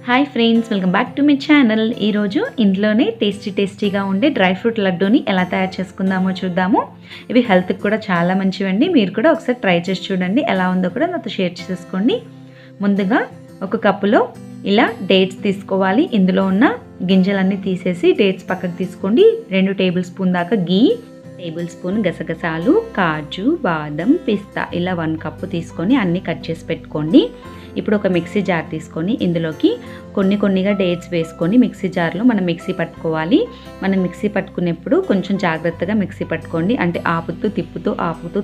Hi friends, welcome back to my channel. ఈరోజు ఇంట్లోనే టేస్టీగా ఉండే డ్రై ఫ్రూట్ లడ్డూని ఎలా తయారు చేసుకుందామో చూద్దాము. ఇవి హెల్త్కి కూడా చాలా మంచివండి. మీరు కూడా ఒకసారి ట్రై చేసి చూడండి, ఎలా ఉందో కూడా నాతో షేర్ చేసేసుకోండి. ముందుగా ఒక కప్పులో ఇలా డేట్స్ తీసుకోవాలి. ఇందులో ఉన్న గింజలన్నీ తీసేసి డేట్స్ పక్కకు తీసుకోండి. 2 టేబుల్ స్పూన్ దాకా గీ, టేబుల్ స్పూన్ గసగసాలు, కాజు, బాదం, పిస్తా ఇలా 1 కప్పు తీసుకొని అన్నీ కట్ చేసి పెట్టుకోండి. ఇప్పుడు ఒక మిక్సీ జార్ తీసుకొని ఇందులోకి కొన్నిగా డేట్స్ వేసుకొని మిక్సీ జార్లో మనం మిక్సీ పట్టుకోవాలి. మనం మిక్సీ పట్టుకునేప్పుడు కొంచెం జాగ్రత్తగా మిక్సీ పట్టుకోండి, అంటే ఆపుతూ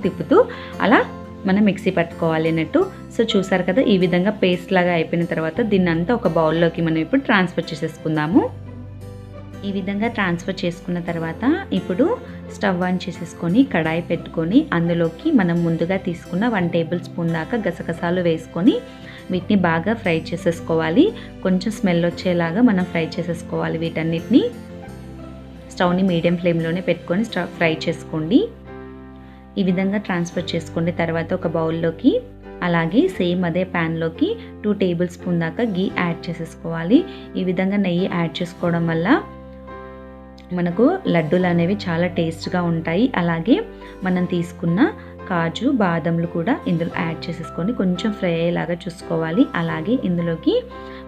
తిప్పుతూ అలా మనం మిక్సీ పట్టుకోవాలి అన్నట్టు. సో చూసారు కదా, ఈ విధంగా పేస్ట్ లాగా అయిపోయిన తర్వాత దీన్ని అంతా ఒక బౌల్లోకి మనం ఇప్పుడు ట్రాన్స్ఫర్ చేసేసుకుందాము. ఈ విధంగా ట్రాన్స్ఫర్ చేసుకున్న తర్వాత ఇప్పుడు స్టవ్ ఆన్ చేసేసుకొని కడాయి పెట్టుకొని అందులోకి మనం ముందుగా తీసుకున్న 1 టేబుల్ స్పూన్ దాకా గసగసాలు వేసుకొని వీటిని బాగా ఫ్రై చేసేసుకోవాలి. కొంచెం స్మెల్ వచ్చేలాగా మనం ఫ్రై చేసేసుకోవాలి. వీటన్నిటిని స్టవ్ని మీడియం ఫ్లేమ్లోనే పెట్టుకొని ఫ్రై చేసుకోండి. ఈ విధంగా ట్రాన్స్ఫర్ చేసుకోండి. తర్వాత ఒక బౌల్లోకి అలాగే సేమ్ అదే ప్యాన్లోకి 2 టేబుల్ స్పూన్ దాకా గీ యాడ్ చేసేసుకోవాలి. ఈ విధంగా నెయ్యి యాడ్ చేసుకోవడం వల్ల మనకు లడ్డూలు అనేవి చాలా టేస్ట్గా ఉంటాయి. అలాగే మనం తీసుకున్న కాజు, బాదంలు కూడా ఇందులో యాడ్ చేసేసుకొని కొంచెం ఫ్రై అయ్యేలాగా చూసుకోవాలి. అలాగే ఇందులోకి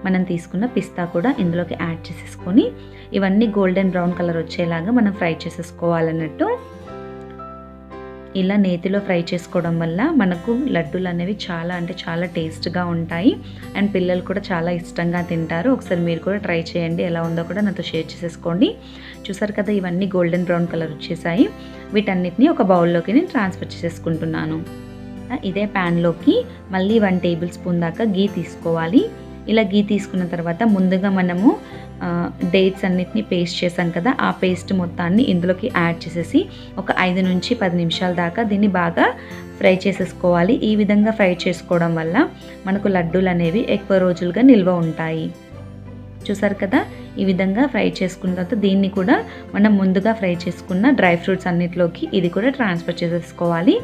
మనం తీసుకున్న పిస్తా కూడా ఇందులోకి యాడ్ చేసేసుకొని ఇవన్నీ గోల్డెన్ బ్రౌన్ కలర్ వచ్చేలాగా మనం ఫ్రై చేసేసుకోవాలన్నట్టు. ఇలా నేతిలో ఫ్రై చేసుకోవడం వల్ల మనకు లడ్డూలు అనేవి చాలా టేస్ట్గా ఉంటాయి. అండ్ పిల్లలు కూడా చాలా ఇష్టంగా తింటారు. ఒకసారి మీరు కూడా ట్రై చేయండి, ఎలా ఉందో కూడా నాతో షేర్ చేసేసుకోండి. చూసారు కదా, ఇవన్నీ గోల్డెన్ బ్రౌన్ కలర్ వచ్చేసాయి. వీటన్నిటిని ఒక బౌల్లోకి నేను ట్రాన్స్ఫర్ చేసేసుకుంటున్నాను. ఇదే ప్యాన్లోకి మళ్ళీ 1 టేబుల్ స్పూన్ దాకా గీ తీసుకోవాలి. ఇలా గీ తీసుకున్న తర్వాత ముందుగా మనము డేట్స్ అన్నిటిని పేస్ట్ చేసాం కదా, ఆ పేస్ట్ మొత్తాన్ని ఇందులోకి యాడ్ చేసేసి ఒక 5 నుంచి 10 నిమిషాల దాకా దీన్ని బాగా ఫ్రై చేసేసుకోవాలి. ఈ విధంగా ఫ్రై చేసుకోవడం వల్ల మనకు లడ్డూలు అనేవి ఎక్కువ రోజులుగా నిల్వ ఉంటాయి. చూసారు కదా, ఈ విధంగా ఫ్రై చేసుకున్న తర్వాత దీన్ని కూడా మనం ముందుగా ఫ్రై చేసుకున్న డ్రై ఫ్రూట్స్ అన్నిటిలోకి ఇది కూడా ట్రాన్స్ఫర్ చేసేసుకోవాలి.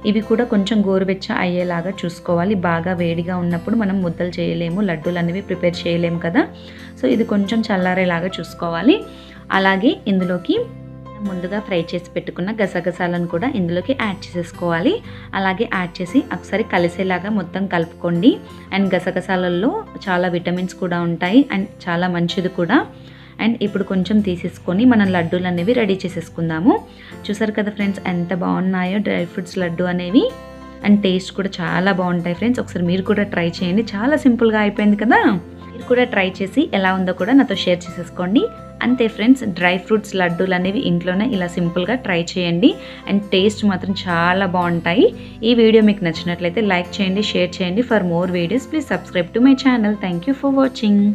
ఇవి కూడా కొంచెం గోరువెచ్చ అయ్యేలాగా చూసుకోవాలి. బాగా వేడిగా ఉన్నప్పుడు మనం ముద్దలు చేయలేము, లడ్డూలు అనేవి ప్రిపేర్ చేయలేము కదా. సో ఇది కొంచెం చల్లారేలాగా చూసుకోవాలి. అలాగే ఇందులోకి ముందుగా ఫ్రై చేసి పెట్టుకున్న గసగసాలను కూడా ఇందులోకి యాడ్ చేసేసుకోవాలి. అలాగే యాడ్ చేసి ఒకసారి కలిసేలాగా మొత్తం కలుపుకోండి. అండ్ గసగసాలలో చాలా విటమిన్స్ కూడా ఉంటాయి అండ్ చాలా మంచిది కూడా. అండ్ ఇప్పుడు కొంచెం తీసేసుకొని మనం లడ్డూలు అనేవి రెడీ చేసేసుకుందాము. చూసారు కదా ఫ్రెండ్స్, ఎంత బాగున్నాయో డ్రై ఫ్రూట్స్ లడ్డు అనేవి. అండ్ టేస్ట్ కూడా చాలా బాగుంటాయి ఫ్రెండ్స్. ఒకసారి మీరు కూడా ట్రై చేయండి, చాలా సింపుల్గా అయిపోయింది కదా. మీరు కూడా ట్రై చేసి ఎలా ఉందో కూడా నాతో షేర్ చేసేసుకోండి. అంతే ఫ్రెండ్స్, డ్రై ఫ్రూట్స్ లడ్డూలు అనేవి ఇంట్లోనే ఇలా సింపుల్గా ట్రై చేయండి. అండ్ టేస్ట్ మాత్రం చాలా బాగుంటాయి. ఈ వీడియో మీకు నచ్చినట్లయితే లైక్ చేయండి, షేర్ చేయండి. For more videos please subscribe to my channel. Thank you for watching.